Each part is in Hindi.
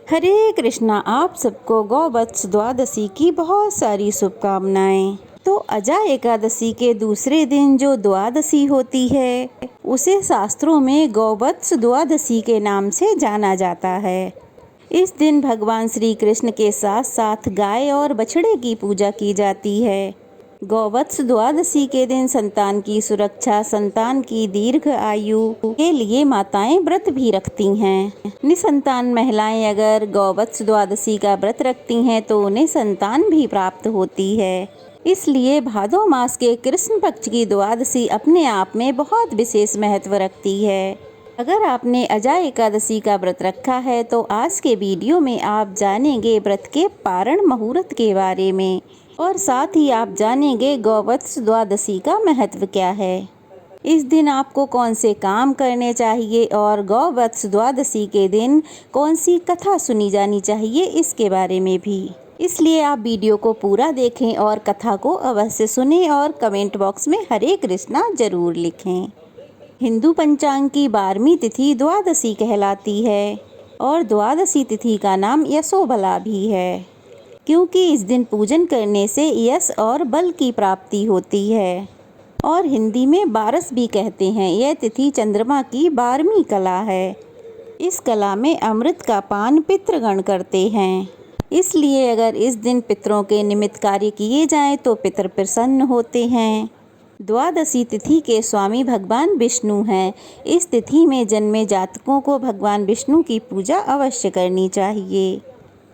हरे कृष्णा। आप सबको गौवत्स द्वादशी की बहुत सारी शुभकामनाएं। तो अजा एकादशी के दूसरे दिन जो द्वादशी होती है उसे शास्त्रों में गौवत्स द्वादशी के नाम से जाना जाता है। इस दिन भगवान श्री कृष्ण के साथ साथ गाय और बछड़े की पूजा की जाती है। गौवत्स द्वादशी के दिन संतान की सुरक्षा, संतान की दीर्घ आयु के लिए माताएं व्रत भी रखती हैं। निसंतान महिलाएं अगर गौवत्स द्वादशी का व्रत रखती हैं तो उन्हें संतान भी प्राप्त होती है। इसलिए भादो मास के कृष्ण पक्ष की द्वादशी अपने आप में बहुत विशेष महत्व रखती है। अगर आपने अजा एकादशी का व्रत रखा है तो आज के वीडियो में आप जानेंगे व्रत के पारण मुहूर्त के बारे में और साथ ही आप जानेंगे गौवत्स द्वादशी का महत्व क्या है। इस दिन आपको कौन से काम करने चाहिए और गौवत्स द्वादशी के दिन कौन सी कथा सुनी जानी चाहिए इसके बारे में भी। इसलिए आप वीडियो को पूरा देखें और कथा को अवश्य सुनें और कमेंट बॉक्स में हरे कृष्णा जरूर लिखें। हिंदू पंचांग की 12वीं तिथि द्वादशी कहलाती है और द्वादशी तिथि का नाम यशोबला भी है, क्योंकि इस दिन पूजन करने से यश और बल की प्राप्ति होती है। और हिंदी में बारस भी कहते हैं। यह तिथि चंद्रमा की 12वीं कला है। इस कला में अमृत का पान पितृगण करते हैं। इसलिए अगर इस दिन पितरों के निमित्त कार्य किए जाएं तो पितर प्रसन्न होते हैं। द्वादशी तिथि के स्वामी भगवान विष्णु हैं। इस तिथि में जन्मे जातकों को भगवान विष्णु की पूजा अवश्य करनी चाहिए।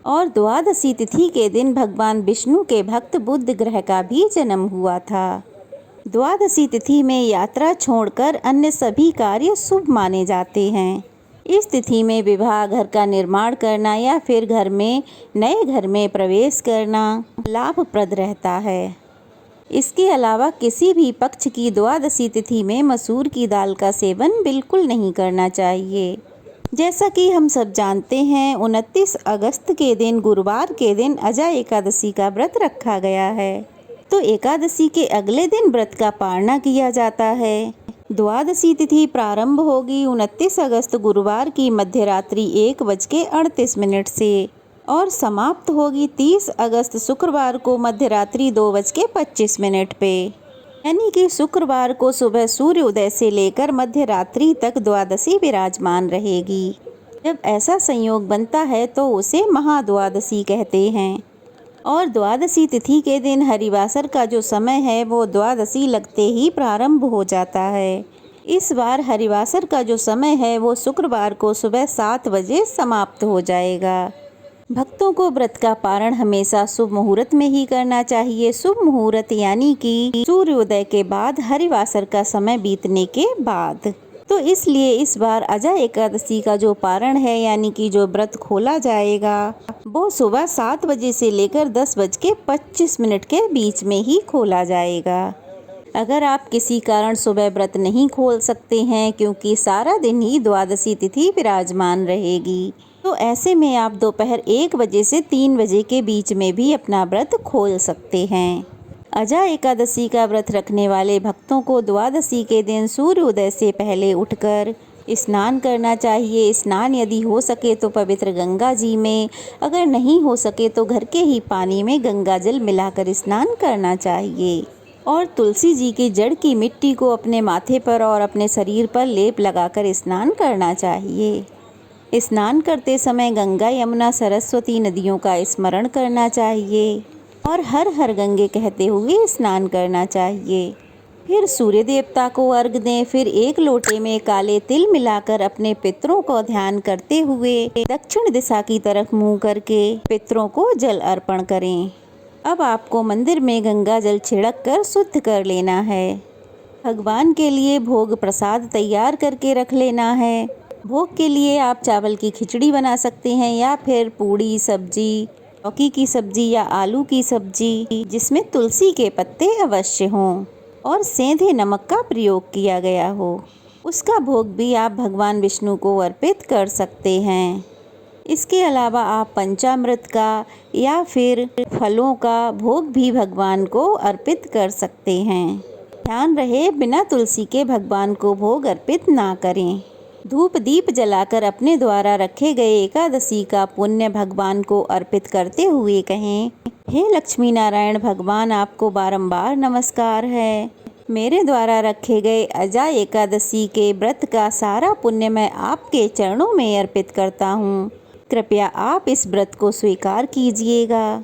और द्वादशी तिथि के दिन भगवान विष्णु के भक्त बुध ग्रह का भी जन्म हुआ था। द्वादशी तिथि में यात्रा छोड़कर अन्य सभी कार्य शुभ माने जाते हैं। इस तिथि में विवाह, घर का निर्माण करना या फिर नए घर में प्रवेश करना लाभप्रद रहता है। इसके अलावा किसी भी पक्ष की द्वादशी तिथि में मसूर की दाल का सेवन बिल्कुल नहीं करना चाहिए। जैसा कि हम सब जानते हैं 29 अगस्त के दिन गुरुवार के दिन अजा एकादशी का व्रत रखा गया है। तो एकादशी के अगले दिन व्रत का पारणा किया जाता है। द्वादशी तिथि प्रारंभ होगी 29 अगस्त गुरुवार की मध्यरात्रि 1:38 से और समाप्त होगी 30 अगस्त शुक्रवार को मध्यरात्रि 2:25 पे। यानी कि शुक्रवार को सुबह सूर्योदय से लेकर मध्य रात्रि तक द्वादशी विराजमान रहेगी। जब ऐसा संयोग बनता है तो उसे महाद्वादशी कहते हैं। और द्वादशी तिथि के दिन हरिवासर का जो समय है वो द्वादशी लगते ही प्रारंभ हो जाता है। इस बार हरिवासर का जो समय है वो शुक्रवार को सुबह 7 बजे समाप्त हो जाएगा। भक्तों को व्रत का पारण हमेशा शुभ मुहूर्त में ही करना चाहिए। शुभ मुहूर्त यानी कि सूर्योदय के बाद हरिवासर का समय बीतने के बाद। तो इसलिए इस बार अजा एकादशी का जो पारण है यानी कि जो व्रत खोला जाएगा वो सुबह 7 बजे से लेकर 10:25 के बीच में ही खोला जाएगा। अगर आप किसी कारण सुबह व्रत नहीं खोल सकते हैं क्योंकि सारा दिन ही द्वादशी तिथि विराजमान रहेगी, तो ऐसे में आप दोपहर 1 बजे से 3 बजे के बीच में भी अपना व्रत खोल सकते हैं। अजा एकादशी का व्रत रखने वाले भक्तों को द्वादशी के दिन सूर्योदय से पहले उठकर स्नान करना चाहिए। स्नान यदि हो सके तो पवित्र गंगा जी में, अगर नहीं हो सके तो घर के ही पानी में गंगा जल मिलाकर स्नान करना चाहिए। और तुलसी जी की जड़ की मिट्टी को अपने माथे पर और अपने शरीर पर लेप लगाकर स्नान करना चाहिए। स्नान करते समय गंगा, यमुना, सरस्वती नदियों का स्मरण करना चाहिए और हर हर गंगे कहते हुए स्नान करना चाहिए। फिर सूर्य देवता को अर्घ दें। फिर एक लोटे में काले तिल मिलाकर अपने पितरों को ध्यान करते हुए दक्षिण दिशा की तरफ मुंह करके पितरों को जल अर्पण करें। अब आपको मंदिर में गंगा जल छिड़क कर शुद्ध कर लेना है। भगवान के लिए भोग प्रसाद तैयार करके रख लेना है। भोग के लिए आप चावल की खिचड़ी बना सकते हैं या फिर पूड़ी, सब्जी, लौकी की सब्जी या आलू की सब्जी जिसमें तुलसी के पत्ते अवश्य हों और सेंधे नमक का प्रयोग किया गया हो, उसका भोग भी आप भगवान विष्णु को अर्पित कर सकते हैं। इसके अलावा आप पंचामृत का या फिर फलों का भोग भी भगवान को अर्पित कर सकते हैं। ध्यान रहे बिना तुलसी के भगवान को भोग अर्पित ना करें। धूप दीप जलाकर अपने द्वारा रखे गए एकादशी का पुण्य भगवान को अर्पित करते हुए कहें, हे लक्ष्मी नारायण भगवान, आपको बारंबार नमस्कार है। मेरे द्वारा रखे गए अजा एकादशी के व्रत का सारा पुण्य मैं आपके चरणों में अर्पित करता हूँ। कृपया आप इस व्रत को स्वीकार कीजिएगा।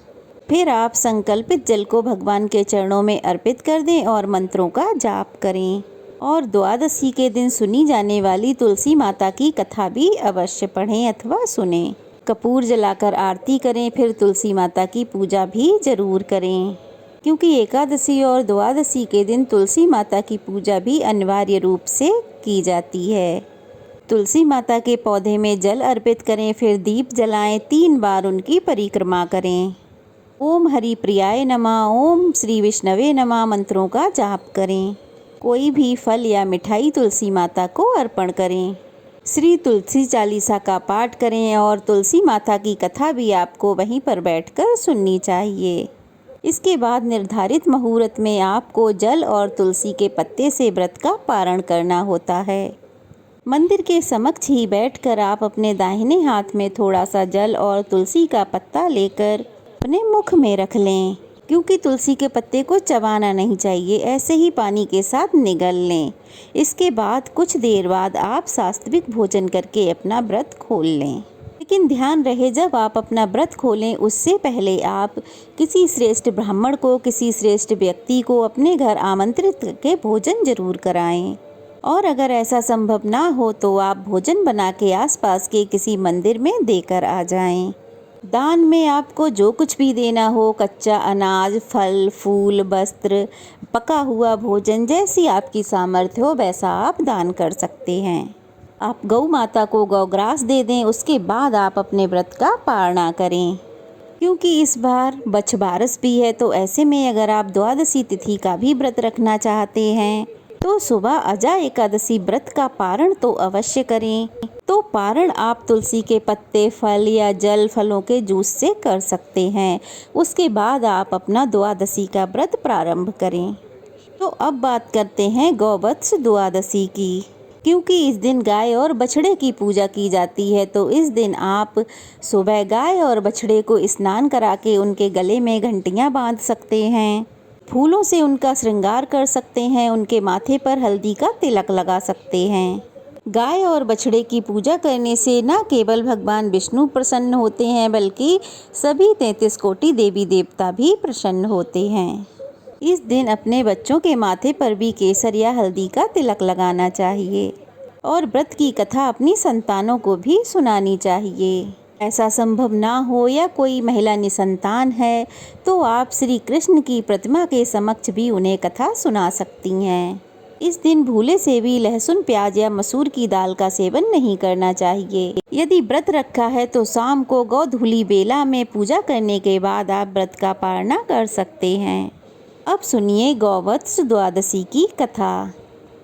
फिर आप संकल्पित जल को भगवान के चरणों में अर्पित कर दें और मंत्रों का जाप करें। और द्वादशी के दिन सुनी जाने वाली तुलसी माता की कथा भी अवश्य पढ़ें अथवा सुनें। कपूर जलाकर आरती करें, फिर तुलसी माता की पूजा भी जरूर करें, क्योंकि एकादशी और द्वादशी के दिन तुलसी माता की पूजा भी अनिवार्य रूप से की जाती है। तुलसी माता के पौधे में जल अर्पित करें, फिर दीप जलाएं, 3 बार उनकी परिक्रमा करें। ओम हरि प्रियाय नमः, ओम श्री विष्णवे नमः मंत्रों का जाप करें। कोई भी फल या मिठाई तुलसी माता को अर्पण करें। श्री तुलसी चालीसा का पाठ करें और तुलसी माता की कथा भी आपको वहीं पर बैठकर सुननी चाहिए। इसके बाद निर्धारित मुहूर्त में आपको जल और तुलसी के पत्ते से व्रत का पारण करना होता है। मंदिर के समक्ष ही बैठकर आप अपने दाहिने हाथ में थोड़ा सा जल और तुलसी का पत्ता लेकर अपने मुख में रख लें, क्योंकि तुलसी के पत्ते को चबाना नहीं चाहिए, ऐसे ही पानी के साथ निगल लें। इसके बाद कुछ देर बाद आप सात्विक भोजन करके अपना व्रत खोल लें। लेकिन ध्यान रहे, जब आप अपना व्रत खोलें उससे पहले आप किसी श्रेष्ठ ब्राह्मण को, किसी श्रेष्ठ व्यक्ति को अपने घर आमंत्रित करके भोजन जरूर कराएं। और अगर ऐसा संभव ना हो तो आप भोजन बना के आसपास के किसी मंदिर में देकर आ जाएं। दान में आपको जो कुछ भी देना हो, कच्चा अनाज, फल, फूल, वस्त्र, पका हुआ भोजन, जैसी आपकी सामर्थ्य हो वैसा आप दान कर सकते हैं। आप गौ माता को गौग्रास दे दें, उसके बाद आप अपने व्रत का पारणा करें। क्योंकि इस बार बछबारस भी है, तो ऐसे में अगर आप द्वादशी तिथि का भी व्रत रखना चाहते हैं तो सुबह अजा एकादशी व्रत का पारण तो अवश्य करें। तो पारण आप तुलसी के पत्ते, फल या जल फलों के जूस से कर सकते हैं। उसके बाद आप अपना द्वादशी का व्रत प्रारंभ करें। तो अब बात करते हैं गौवत्स द्वादशी की। क्योंकि इस दिन गाय और बछड़े की पूजा की जाती है, तो इस दिन आप सुबह गाय और बछड़े को स्नान करा के उनके गले में घंटियां बांध सकते हैं, फूलों से उनका श्रृंगार कर सकते हैं, उनके माथे पर हल्दी का तिलक लगा सकते हैं। गाय और बछड़े की पूजा करने से न केवल भगवान विष्णु प्रसन्न होते हैं, बल्कि सभी 33 कोटि देवी देवता भी प्रसन्न होते हैं। इस दिन अपने बच्चों के माथे पर भी केसर या हल्दी का तिलक लगाना चाहिए और व्रत की कथा अपनी संतानों को भी सुनानी चाहिए। ऐसा संभव ना हो या कोई महिला निसंतान है तो आप श्री कृष्ण की प्रतिमा के समक्ष भी उन्हें कथा सुना सकती हैं। इस दिन भूले से भी लहसुन, प्याज या मसूर की दाल का सेवन नहीं करना चाहिए। यदि व्रत रखा है तो शाम को गोधूली बेला में पूजा करने के बाद आप व्रत का पारणा कर सकते हैं। अब सुनिए गौवत्स द्वादशी की कथा।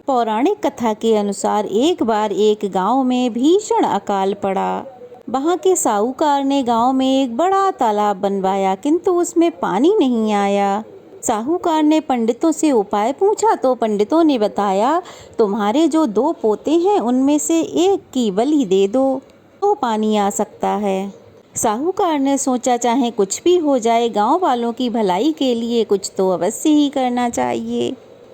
पौराणिक कथा के अनुसार एक बार एक गांव में भीषण अकाल पड़ा। वहां के साहूकार ने गांव में एक बड़ा तालाब बनवाया, किंतु उसमें पानी नहीं आया। साहूकार ने पंडितों से उपाय पूछा तो पंडितों ने बताया, तुम्हारे जो 2 पोते हैं उनमें से एक की बलि दे दो तो पानी आ सकता है। साहूकार ने सोचा, चाहे कुछ भी हो जाए, गांव वालों की भलाई के लिए कुछ तो अवश्य ही करना चाहिए।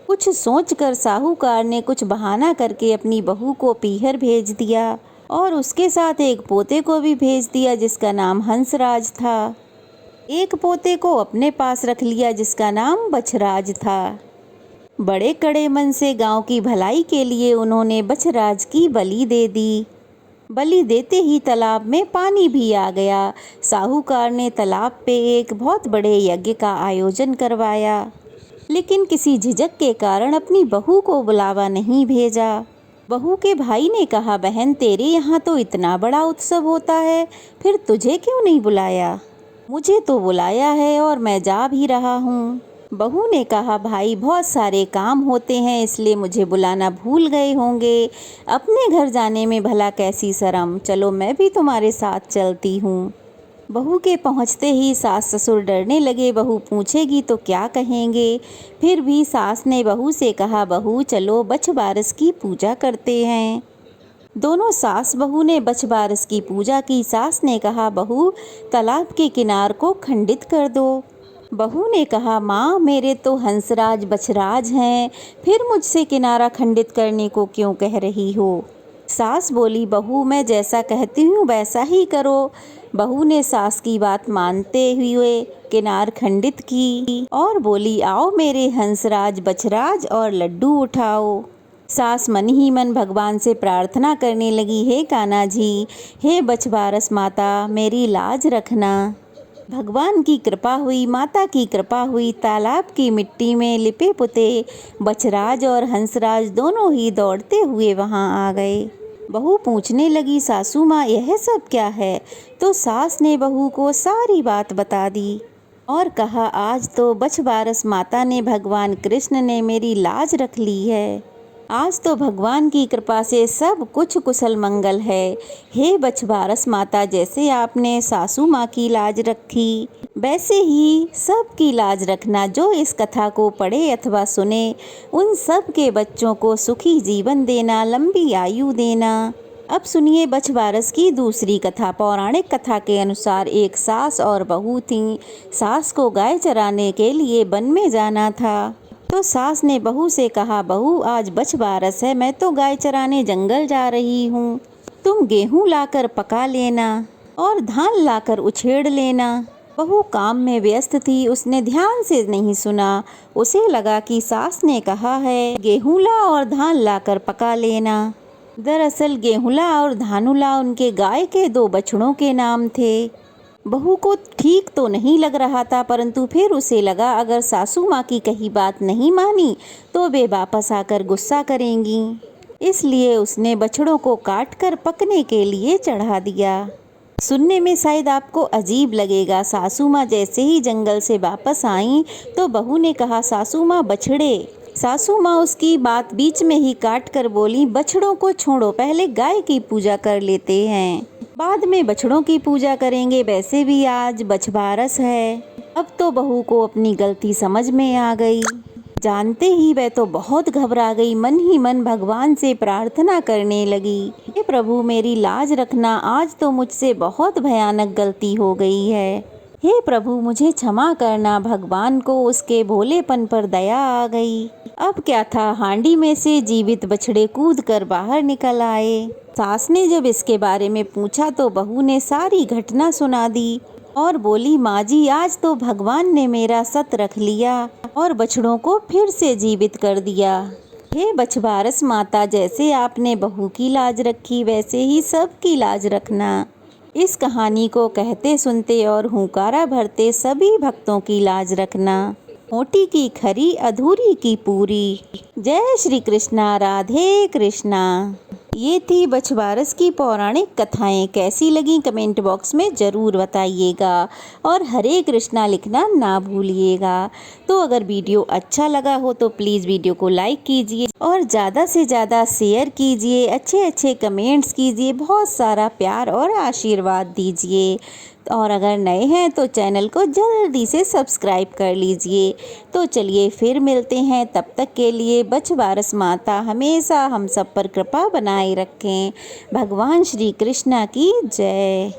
कुछ सोचकर साहूकार ने कुछ बहाना करके अपनी बहू को पीहर भेज दिया और उसके साथ एक पोते को भी भेज दिया जिसका नाम हंसराज था। एक पोते को अपने पास रख लिया जिसका नाम बछराज था। बड़े कड़े मन से गांव की भलाई के लिए उन्होंने बछराज की बलि दे दी। बलि देते ही तालाब में पानी भी आ गया। साहूकार ने तालाब पे एक बहुत बड़े यज्ञ का आयोजन करवाया, लेकिन किसी झिझक के कारण अपनी बहू को बुलावा नहीं भेजा। बहू के भाई ने कहा, बहन तेरे यहाँ तो इतना बड़ा उत्सव होता है, फिर तुझे क्यों नहीं बुलाया? मुझे तो बुलाया है और मैं जा भी रहा हूँ। बहू ने कहा, भाई बहुत सारे काम होते हैं इसलिए मुझे बुलाना भूल गए होंगे। अपने घर जाने में भला कैसी शर्म, चलो मैं भी तुम्हारे साथ चलती हूँ। बहू के पहुँचते ही सास ससुर डरने लगे, बहू पूछेगी तो क्या कहेंगे। फिर भी सास ने बहू से कहा, बहू चलो बछबारस की पूजा करते हैं। दोनों सास बहू ने बछबारस की पूजा की। सास ने कहा, बहू तालाब के किनार को खंडित कर दो। बहू ने कहा, माँ मेरे तो हंसराज बछराज हैं, फिर मुझसे किनारा खंडित करने को क्यों कह रही हो। सास बोली, बहू मैं जैसा कहती हूँ वैसा ही करो। बहू ने सास की बात मानते हुए किनार खंडित की और बोली, आओ मेरे हंसराज बछराज और लड्डू उठाओ। सास मन ही मन भगवान से प्रार्थना करने लगी, हे कान्हा जी, हे बछबारस माता, मेरी लाज रखना। भगवान की कृपा हुई, माता की कृपा हुई। तालाब की मिट्टी में लिपे पुते बछराज और हंसराज दोनों ही दौड़ते हुए वहां आ गए। बहू पूछने लगी, सासू माँ यह सब क्या है। तो सास ने बहू को सारी बात बता दी और कहा, आज तो बछबारस माता ने, भगवान कृष्ण ने मेरी लाज रख ली है। आज तो भगवान की कृपा से सब कुछ कुशल मंगल है। हे बछबारस माता, जैसे आपने सासू माँ की लाज रखी वैसे ही सबकी लाज रखना। जो इस कथा को पढ़े अथवा सुने उन सब के बच्चों को सुखी जीवन देना, लंबी आयु देना। अब सुनिए बछबारस की दूसरी कथा। पौराणिक कथा के अनुसार एक सास और बहू थीं। सास को गाय चराने के लिए वन में जाना था, तो सास ने बहू से कहा, बहू आज बछबारस है, मैं तो गाय चराने जंगल जा रही हूँ, तुम गेहूँ लाकर पका लेना और धान लाकर उछेड़ लेना। बहू काम में व्यस्त थी, उसने ध्यान से नहीं सुना। उसे लगा कि सास ने कहा है गेहूँ ला और धान लाकर पका लेना। दरअसल गेहूँला और धानुला उनके गाय के दो बछड़ों के नाम थे। बहू को ठीक तो नहीं लग रहा था, परंतु फिर उसे लगा अगर सासू माँ की कही बात नहीं मानी तो वे वापस आकर गुस्सा करेंगी। इसलिए उसने बछड़ों को काट कर पकने के लिए चढ़ा दिया। सुनने में शायद आपको अजीब लगेगा। सासू माँ जैसे ही जंगल से वापस आईं तो बहू ने कहा, सासू माँ बछड़े। सासू माँ उसकी बात बीच में ही काट कर बोली, बछड़ों को छोड़ो, पहले गाय की पूजा कर लेते हैं, बाद में बछड़ों की पूजा करेंगे, वैसे भी आज बछबारस है। अब तो बहू को अपनी गलती समझ में आ गई। जानते ही वह तो बहुत घबरा गई। मन ही मन भगवान से प्रार्थना करने लगी, हे प्रभु मेरी लाज रखना, आज तो मुझसे बहुत भयानक गलती हो गई है। हे प्रभु मुझे क्षमा करना। भगवान को उसके भोलेपन पर दया आ गई। अब क्या था, हांडी में से जीवित बछड़े कूद कर बाहर निकल आए। सास ने जब इसके बारे में पूछा तो बहू ने सारी घटना सुना दी और बोली, माँ जी आज तो भगवान ने मेरा सत रख लिया और बछड़ों को फिर से जीवित कर दिया। हे बछबारस माता, जैसे आपने बहू की लाज रखी वैसे ही सबकी लाज रखना। इस कहानी को कहते सुनते और हुंकारा भरते सभी भक्तों की लाज रखना। मोटी की खरी, अधूरी की पूरी। जय श्री कृष्णा, राधे कृष्णा। ये थी बछबारस की पौराणिक कथाएं। कैसी लगी कमेंट बॉक्स में ज़रूर बताइएगा और हरे कृष्णा लिखना ना भूलिएगा। तो अगर वीडियो अच्छा लगा हो तो प्लीज़ वीडियो को लाइक कीजिए और ज़्यादा से ज़्यादा शेयर कीजिए, अच्छे अच्छे कमेंट्स कीजिए, बहुत सारा प्यार और आशीर्वाद दीजिए। और अगर नए हैं तो चैनल को जल्दी से सब्सक्राइब कर लीजिए। तो चलिए फिर मिलते हैं, तब तक के लिए बछबारस माता हमेशा हम सब पर कृपा बनाए रखें। भगवान श्री कृष्ण की जय।